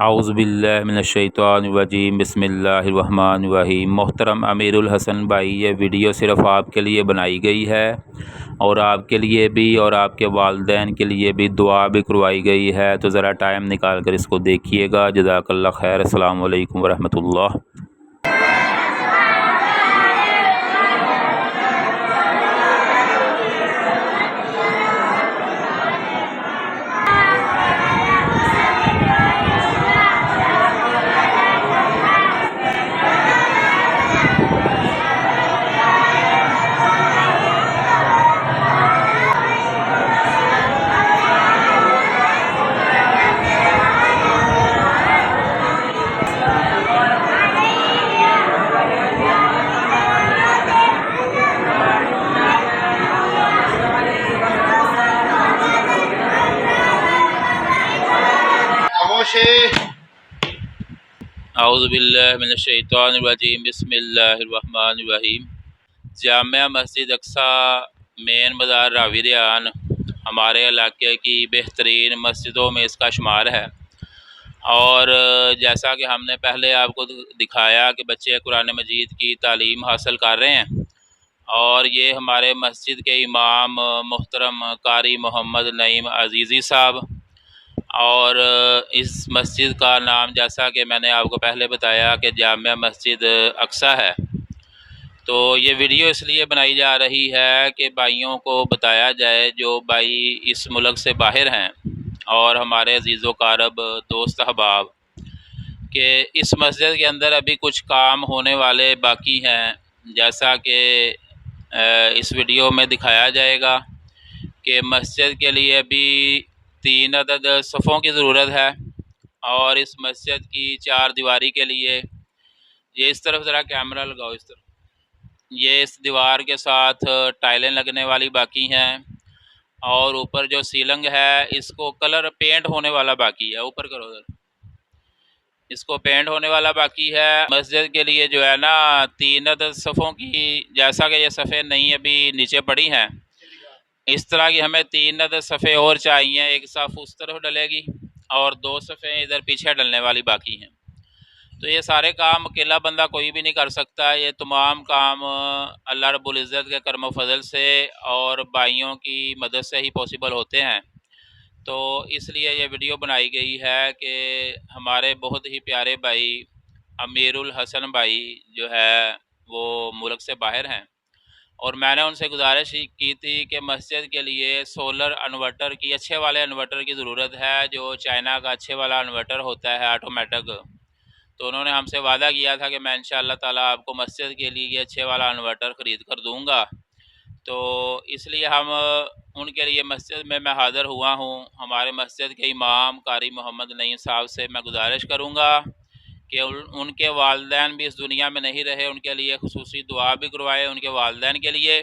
आउज़ुबिल्लाहि मिनश्शैतानिर्रजीम बिस्मिल्लाहिर्रहमानिर्रहीम। मोहतरम अमीरुल हसन भाई, ये वीडियो सिर्फ़ आपके लिए बनाई गई है और आपके लिए भी और आपके वालिदैन के लिए भी दुआ भी करवाई गई है, तो ज़रा टाइम निकाल कर इसको देखिएगा। जज़ाकल्लाह खैर। अस्सलामु अलैकुम वरहमतुल्लाह। आउज़ुबिल्लाहि मिनश्शैतानिर्रजीम बिस्मिल्लाहिर्रहमानिर्रहीम। जामिया मस्जिद अक्सा मेन बाज़ार रावी रियान हमारे इलाके की बेहतरीन मस्जिदों में इसका शुमार है। और जैसा कि हमने पहले आपको दिखाया कि बच्चे कुरान मजीद की तालीम हासिल कर रहे हैं, और ये हमारे मस्जिद के इमाम मोहतरम कारी मोहम्मद नईम अजीज़ी साहब। और इस मस्जिद का नाम, जैसा कि मैंने आपको पहले बताया, कि जामिया मस्जिद अक्सा है। तो ये वीडियो इसलिए बनाई जा रही है कि भाइयों को बताया जाए, जो भाई इस मुल्क से बाहर हैं और हमारे अजीज़ो कारब दोस्त अहबाब, कि इस मस्जिद के अंदर अभी कुछ काम होने वाले बाकी हैं। जैसा कि इस वीडियो में दिखाया जाएगा कि मस्जिद के लिए अभी 3 अदद सफ़ों की ज़रूरत है, और इस मस्जिद की 4 दीवारी के लिए, ये इस तरफ ज़रा कैमरा लगाओ, इस तरफ, ये इस दीवार के साथ टाइलें लगने वाली बाकी हैं, और ऊपर जो सीलिंग है इसको कलर पेंट होने वाला बाकी है। ऊपर करो उधर, इसको पेंट होने वाला बाकी है। मस्जिद के लिए जो है ना 3 अदद सफ़ों की, जैसा कि ये सफ़े नहीं अभी नीचे पड़ी हैं, इस तरह की हमें 3 अदद सफ़े और चाहिए। एक सफ़ उस तरफ डलेगी और 2 सफ़े इधर पीछे डलने वाली बाकी हैं। तो ये सारे काम अकेला बंदा कोई भी नहीं कर सकता। ये तमाम काम अल्लाह रब्बुल इज़्ज़त के करम व फजल से और भाइयों की मदद से ही पॉसिबल होते हैं। तो इसलिए ये वीडियो बनाई गई है कि हमारे बहुत ही प्यारे भाई अमीरुल हसन भाई जो है वो मुल्क से बाहर हैं, और मैंने उनसे गुजारिश की थी कि मस्जिद के लिए सोलर इन्वर्टर की, अच्छे वाले इन्वर्टर की ज़रूरत है, जो चाइना का अच्छे वाला इन्वर्टर होता है ऑटोमेटिक। तो उन्होंने हमसे वादा किया था कि मैं इंशाअल्लाह ताला आपको मस्जिद के लिए ये अच्छे वाला इन्वर्टर ख़रीद कर दूँगा। तो इसलिए हम उनके लिए मस्जिद में मैं हाज़िर हुआ हूँ। हमारे मस्जिद के इमाम कारी मोहम्मद नईम साहब से मैं गुजारिश करूँगा कि उनके वालिदैन भी इस दुनिया में नहीं रहे, उनके लिए खुसूसी दुआ भी करवाए, उनके वालिदैन के लिए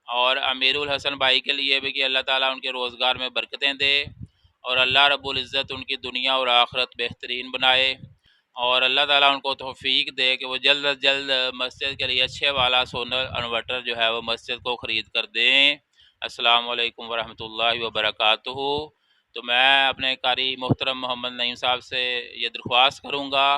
और अमीरुल हसन भाई के लिए भी, कि अल्लाह ताला उनके रोज़गार में बरकतें दे और अल्लाह रब्बुल इज़्ज़त उनकी दुनिया और आखिरत बेहतरीन बनाए, और अल्लाह ताला उनको तौफ़ीक दे कि वो जल्द अज़ जल्द मस्जिद के लिए अच्छे वाला सोलर इन्वर्टर जो है वो मस्जिद को ख़रीद कर दें। अस्सलामु अलैकुम वरहमतुल्लाहि वबरकातुहू। तो मैं अपने कारी मोहतरम मोहम्मद नईम साहब से ये दरख्वास्त करूँगा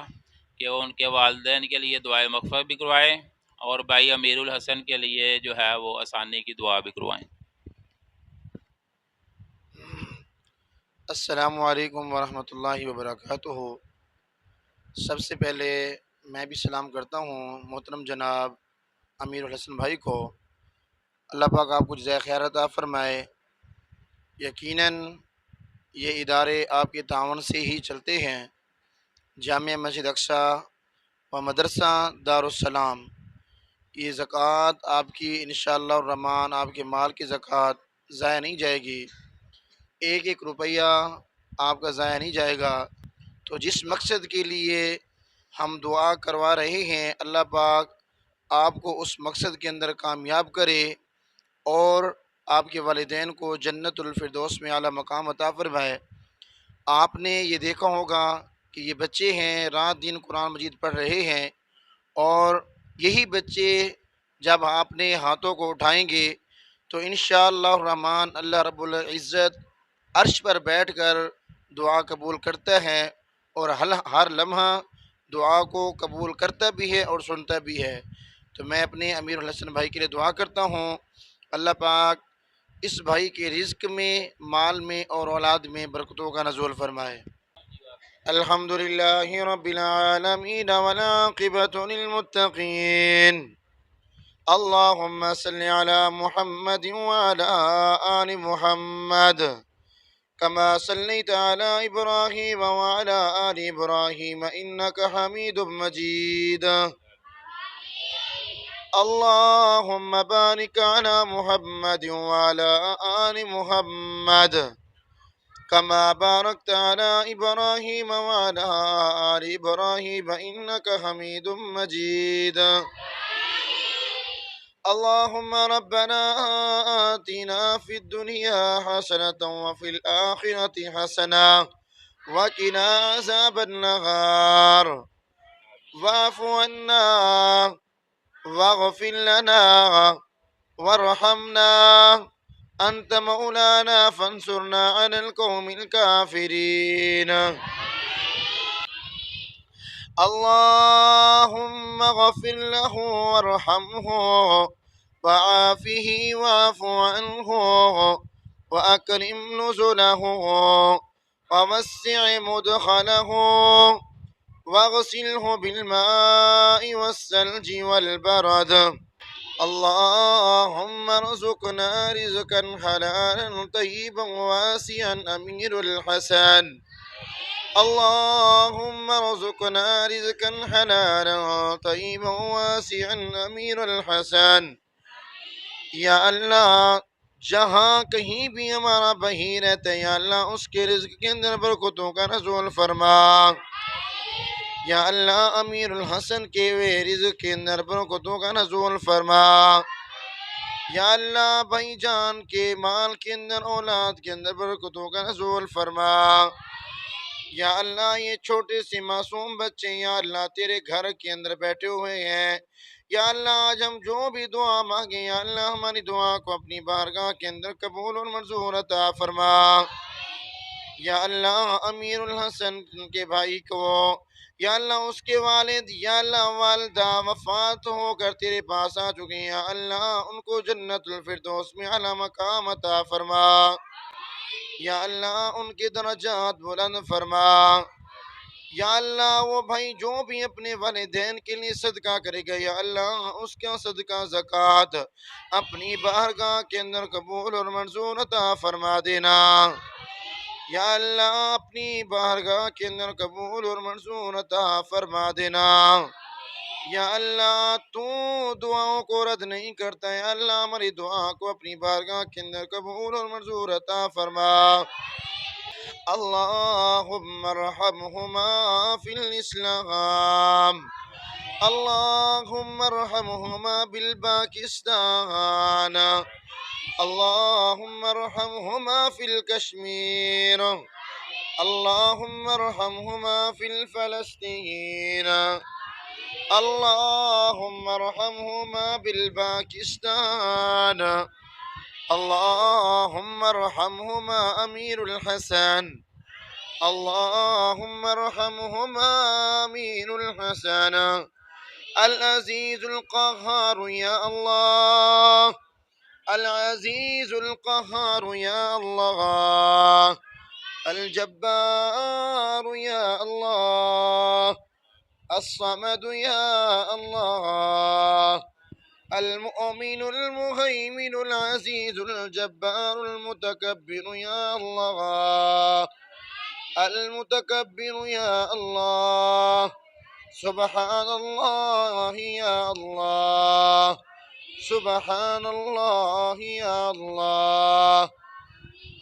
कि वो उनके वालिदैन के लिए दुआए मग़फ़िरत भी करवाएँ, और भाई अमीरुल हसन के लिए जो है वो आसानी की दुआ भी करवाएँ। अस्सलामु अलैकुम वरहमतुल्लाहि वबरकातुहू। सबसे पहले मैं भी सलाम करता हूँ मोहतरम जनाब अमीरुल हसन भाई को। अल्लाह पाक आपको जज़ाए खैर अता फ़रमाए। यकीनन ये इदारे आपके तावन से ही चलते हैं। जामिया मस्जिद अक्सा व मदरसा दारुस्सलाम, ये ज़कात आपकी इंशाअल्लाह रहमान, आपके माल की ज़कात ज़ाया नहीं जाएगी। एक एक रुपया आपका ज़ाया नहीं जाएगा। तो जिस मकसद के लिए हम दुआ करवा रहे हैं, अल्लाह पाक आपको उस मकसद के अंदर कामयाब करे और आपके वालिदैन को जन्नतुल फिरदौस में आला मकाम अता फ़रमाए। आपने ये देखा होगा कि ये बच्चे हैं, रात दिन कुरान मजीद पढ़ रहे हैं, और यही बच्चे जब आपने हाथों को उठाएंगे तो इंशाअल्लाह रहमान अल्लाह रब्बुल इज़्ज़त अर्श पर बैठ कर दुआ कबूल करता है और हर लम्हा दुआ को कबूल करता भी है और सुनता भी है। तो मैं अपने अमीरुल हसन भाई के लिए दुआ करता हूँ, अल्लाह पाक इस भाई के रिज़्क़ में, माल में और औलाद में बरकतों का नज़ूल फरमाए। अल्हम्दुलिल्लाहि रब्बिल आलमीन वल आक़िबतु लिल मुत्तक़ीन। अल्लाहुम्मा सल्लि अला मुहम्मद व अला आलि मुहम्मद कमा सल्लैता अला इब्राहीम व अला आलि इब्राहीम इन्नका हमीदुम मजीद। अल्लाहुम्मा बारिक अला मुहम्मद व अला आलि मुहम्मद कमा बारकता अला इब्राहीम व अला आलि इब्राहीम इन्नका हमीदुम मजीद। अल्लाहुम्मा रब्बना आतिना फिद दुनिया हसनतन व फिल आखिरति हसना व किना अज़ाबन नार वाफ़ु अन्ना वग़फ़िर लना वरहमना अंत मौलाना फंसुरना अलल कौमिल काफिरीन। अल्लाहुम्मा गफ़िर लहू वरहमहू वआफ़िही वाफ़ु अन्हु व अकरिम नुज़ुलहू ववस्सिअ मुदख़लहू वग़सिलहू बिलमाइ वस्सल्जि वलबरद। अल्लाहुम्मा रज़ुक़ना रिज़्क़न हलालन तय्यिबन वासिअन अमीरुल हसन। अल्लाहुम्मा रज़ुक़ना रिज़्क़न हलालन तय्यिबन वासिअन अमीरुल हसन। या अल्लाह, जहाँ कहीं भी हमारा भाई रहता है या अल्लाह उसके रिज़्क़ के अंदर बरकतों का नज़ूल फरमा। या अल्लाह अमीरुल हसन के वे रिज़्क़ के अंदर बरकतों का नज़ूल फरमा। या अल्लाह भाईजान के माल के अंदर, औलाद के अंदर बरकतों का नज़ूल फरमा। या अल्लाह ये छोटे से मासूम बच्चे या अल्लाह तेरे घर के अंदर बैठे हुए हैं। या अल्लाह आज हम जो भी दुआ मांगे या अल्लाह हमारी दुआ को अपनी बारगाह के अंदर कबूल और मंजूर अता फरमा। या अल्लाह अमीरुल हसन के भाई को, या अल्लाह उसके वालिद, या अल्लाह वालिदा वफात होकर तेरे पास आ चुके हैं, या अल्लाह उनको जन्नतुल फिरदौस में आला मकाम अता फरमा। या अल्लाह उनके दरजात बुलंद फरमा। या अल्लाह वो भाई जो भी अपने वालिदैन के लिए सदका करेगा या अल्लाह उसका सदका ज़कात अपनी बारगाह के अंदर कबूल और मंजूर अता फरमा देना। या अल्लाह अपनी बारगाह के अंदर कबूल और मंजूर अता फरमा देना। या अल्लाह तू दुआओं को रद्द नहीं करता है, अल्लाह हमारी दुआ को अपनी बारगाह के अंदर कबूल और मंजूर अता फरमा। अल्लाहुम्मा रहमहुमा फिल इस्लाम, अल्लाहुम्मा रहमहुमा बिल पाकिस्तान, अल्लाहुम्मा रहमहुमा फिल कश्मीर, अल्लाहुम्मा रहमहुमा फिल फलस्तीन, अल्लाहुम्मा रहमहुमा बिल पाकिस्तान, अल्लाहुम्मा रहमहुमा अमीरुल हसन, अल्लाहुम्मा रहमहुमा अमीरुल हसन। अल अज़ीज़ुल क़हार या अल्लाह, अल अज़ीज़ुल क़हार या अल्लाह, अल जब्बार या अल्लाह, अस्समद या अल्लाह, अल मुअमिनुल मुहैमिनुल अज़ीज़ुल जब्बारुल मुतकब्बिर या अल्लाह, अल मुतकब्बिर या अल्लाह। सुब्हानल्लाह या अल्लाह, सुब्हानल्लाह या अल्लाह।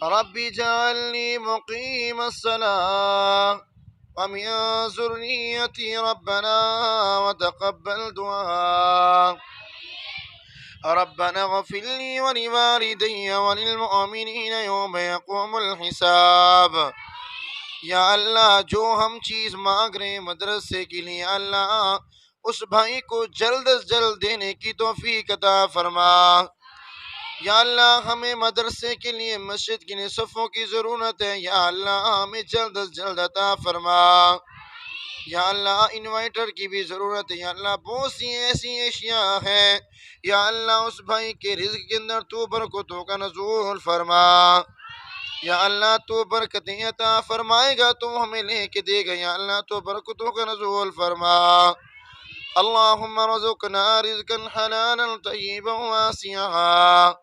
रब्बि जअलनी मुक़ीमस्सलाह व मिन ज़ुर्रिय्यती रब्बना व तक़ब्बल दुआ। रब्बना इग़फ़िर ली व लिवालिदैया व लिलमुअमिनीना यौम यक़ूमुल हिसाब। या अल्लाह जो हम चीज़ मांग रहे हैं मदरसे के लिए, अल्लाह उस भाई को जल्द अज जल्द देने की तौफीक अता फरमा। या अल्लाह हमें मदरसे के लिए, मस्जिद के लिए सफ़ों की ज़रूरत है, या अल्लाह हमें जल्द अज जल्द अता फरमा। या अल्लाह इन्वर्टर की भी ज़रूरत है, या अल्लाह बहुत सी ऐसी एशिया हैं, या अल्लाह उस भाई के रिज़्क़ के अंदर तू बरकतों का नज़ूल फरमा। या अल्लाह तू बरकतें अता फरमाएगा तो हमें लेके देगा, या अल्लाह तो बरकतों का नज़ूल फरमा। अल्लाहुम्मा रज़ुक़ना रिज़्क़न हलालन तय्यिबन वासिअन।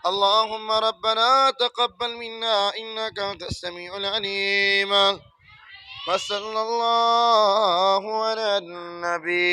अल्लाहुम्मा रब्बना तक़ब्बल मिन्ना इन्नका अंतस समीउल अलीम। व सल्लल्लाहु अला नबी।